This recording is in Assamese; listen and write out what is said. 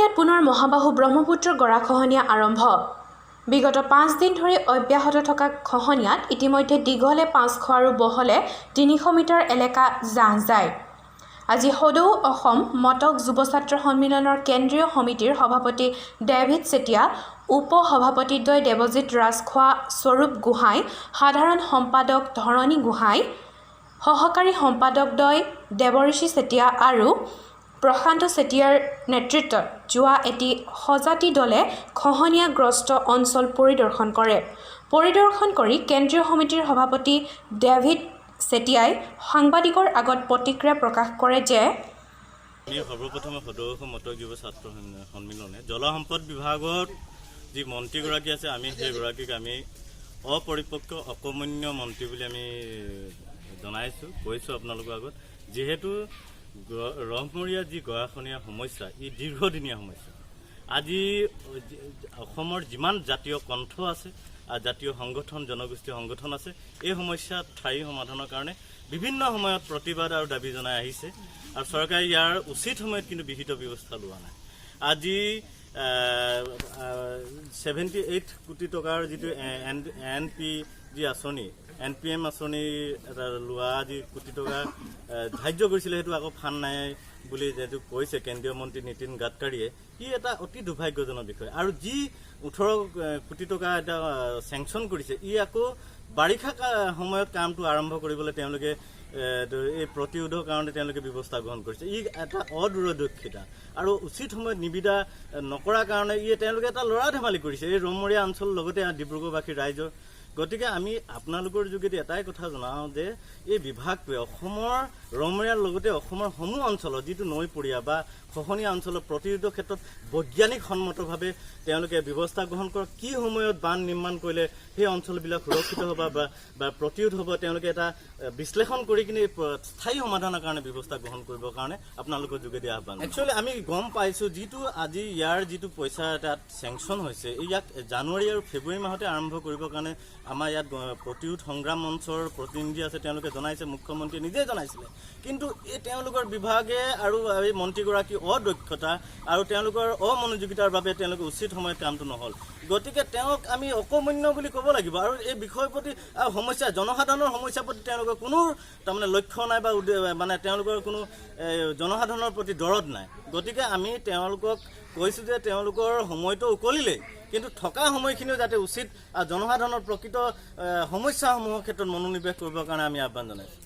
ৰহমৰীয়াত পুনৰ মহাবাহু ব্ৰহ্মপুত্ৰৰ গৰাখহনীয়া আৰম্ভ। বিগত 5 দিন ধৰি অব্যাহত থকা খহনীয়াত ইতিমধ্যে দীঘলে 500 আৰু বহলে 300 মিটাৰ এলেকা জাহ যায়। আজি সদৌ অসম মটক যুৱ ছাত্ৰ সন্মিলনৰ কেন্দ্ৰীয় সমিতিৰ সভাপতি ডেভিড চেতিয়া, উপ সভাপতিদ্বয় দেৱজিৎ ৰাজখোৱা, স্বৰূপ গোহাঁই, সাধাৰণ সম্পাদক ধৰণী গোহাঁই, সহকাৰী সম্পাদকদ্বয় দেৱঋষি চেতিয়া আৰু প্ৰশান্ত চেতিয়াৰ নেতৃত্বত যোৱা এটি সজাতি দলে খহনীয়াগ্ৰস্ত অঞ্চল পৰিদৰ্শন কৰে। পৰিদৰ্শন কৰি কেন্দ্ৰীয় সমিতিৰ সভাপতি ডেভিড চেতিয়াই সাংবাদিকৰ আগত প্ৰতিক্ৰিয়া প্ৰকাশ কৰে যে সৰ্বপ্ৰথমে সদৌ অসম মটক যুৱ ছাত্ৰ সন্মিলনে জলসম্পদ বিভাগৰ যি মন্ত্ৰীগৰাকী আছে আমি সেইগৰাকীক আমি অপৰিপক্ক অকৰ্মণ্য মন্ত্ৰী বুলি আমি জনাইছোঁ, কৈছোঁ আপোনালোকৰ আগত। যিহেতু ৰহমৰীয়া যি গৰাখহনীয়া সমস্যা, ই দীৰ্ঘদিনীয়া সমস্যা। আজি অসমৰ যিমান জাতীয় কণ্ঠ আছে আৰু জাতীয় সংগঠন, জনগোষ্ঠীয় সংগঠন আছে, এই সমস্যা স্থায়ী সমাধানৰ কাৰণে বিভিন্ন সময়ত প্ৰতিবাদ আৰু দাবী জনাই আহিছে আৰু চৰকাৰে ইয়াৰ উচিত সময়ত কিন্তু বিহিত ব্যৱস্থা লোৱা নাই। আজি 78 কোটি টকাৰ যিটো NP যি আঁচনি, NPM আঁচনি এটা লোৱা যি কোটি টকা ধাৰ্য কৰিছিলে, সেইটো আকৌ ফাণ্ড নাই বুলি যিহেতু কৈছে কেন্দ্ৰীয় মন্ত্ৰী নীতিন গাডকাৰীয়ে, ই এটা অতি দুৰ্ভাগ্যজনক বিষয়। আৰু যি 18 কোটি টকা এটা চেংচন কৰিছে, ই আকৌ বাৰিষা সময়ত কামটো আৰম্ভ কৰিবলৈ তেওঁলোকে এই প্ৰতিৰোধৰ কাৰণে তেওঁলোকে ব্যৱস্থা গ্ৰহণ কৰিছে। ই এটা অদূৰদৰ্শিতা আৰু উচিত সময়ত নিবিদা নকৰাৰ কাৰণে তেওঁলোকে এটা লৰা ধেমালি কৰিছে এই ৰহমৰীয়া অঞ্চলৰ লগতে ডিব্ৰুগড়বাসী ৰাইজৰ। গতিকে আমি আপোনালোকৰ যোগেদি এটাই কথা জনাওঁ যে এই বিভাগটোৱে অসমৰ ৰহমৰীয়াৰ লগতে অসমৰ সমূহ অঞ্চলত যিটো নৈপৰীয়া বা খহনীয়া অঞ্চলৰ প্ৰতিৰোধৰ ক্ষেত্ৰত বৈজ্ঞানিকসন্মতভাৱে তেওঁলোকে ব্যৱস্থা গ্ৰহণ কৰক। কি সময়ত বান্ধ নিৰ্মাণ কৰিলে সেই অঞ্চলবিলাক সুৰক্ষিত হ'ব বা প্ৰতিৰোধ হ'ব, তেওঁলোকে এটা বিশ্লেষণ কৰি কিনে স্থায়ী সমাধানৰ কাৰণে ব্যৱস্থা গ্ৰহণ কৰিবৰ কাৰণে আপোনালোকৰ যোগেদি আহ্বান। একচুৱেলি আমি গম পাইছোঁ যিটো আজি ইয়াৰ যিটো পইচা তাত চেংচন হৈছে, ইয়াক জানুৱাৰী আৰু ফেব্ৰুৱাৰী মাহতে আৰম্ভ কৰিবৰ কাৰণে আমাৰ ইয়াত প্ৰতিৰোধ সংগ্ৰাম মঞ্চৰ প্ৰতিনিধি আছে, তেওঁলোকে জনাইছে, মুখ্যমন্ত্ৰীয়ে নিজে জনাইছিলে। কিন্তু এই তেওঁলোকৰ বিভাগে আৰু এই মন্ত্ৰীগৰাকী অদক্ষতা আৰু তেওঁলোকৰ অমনোযোগিতাৰ বাবে তেওঁলোকে উচিত সময়ত কামটো নহ'ল। গতিকে তেওঁক আমি অকৰ্মণ্য বুলি ক'ব লাগিব। আৰু এই বিষয়ৰ প্ৰতি সমস্যা, জনসাধাৰণৰ সমস্যাৰ প্ৰতি তেওঁলোকৰ কোনো তাৰমানে লক্ষ্য নাই বা মানে তেওঁলোকৰ কোনো জনসাধাৰণৰ প্ৰতি দৰদ নাই। গতিকে আমি তেওঁলোকক কৈছোঁ যে তেওঁলোকৰ সময়টো উকলিলেই, কিন্তু থকা সময়খিনিও যাতে উচিত জনসাধাৰণৰ প্ৰকৃত সমস্যাসমূহৰ ক্ষেত্ৰত মনোনিৱেশ কৰিবৰ কাৰণে আমি আহ্বান জনাইছোঁ।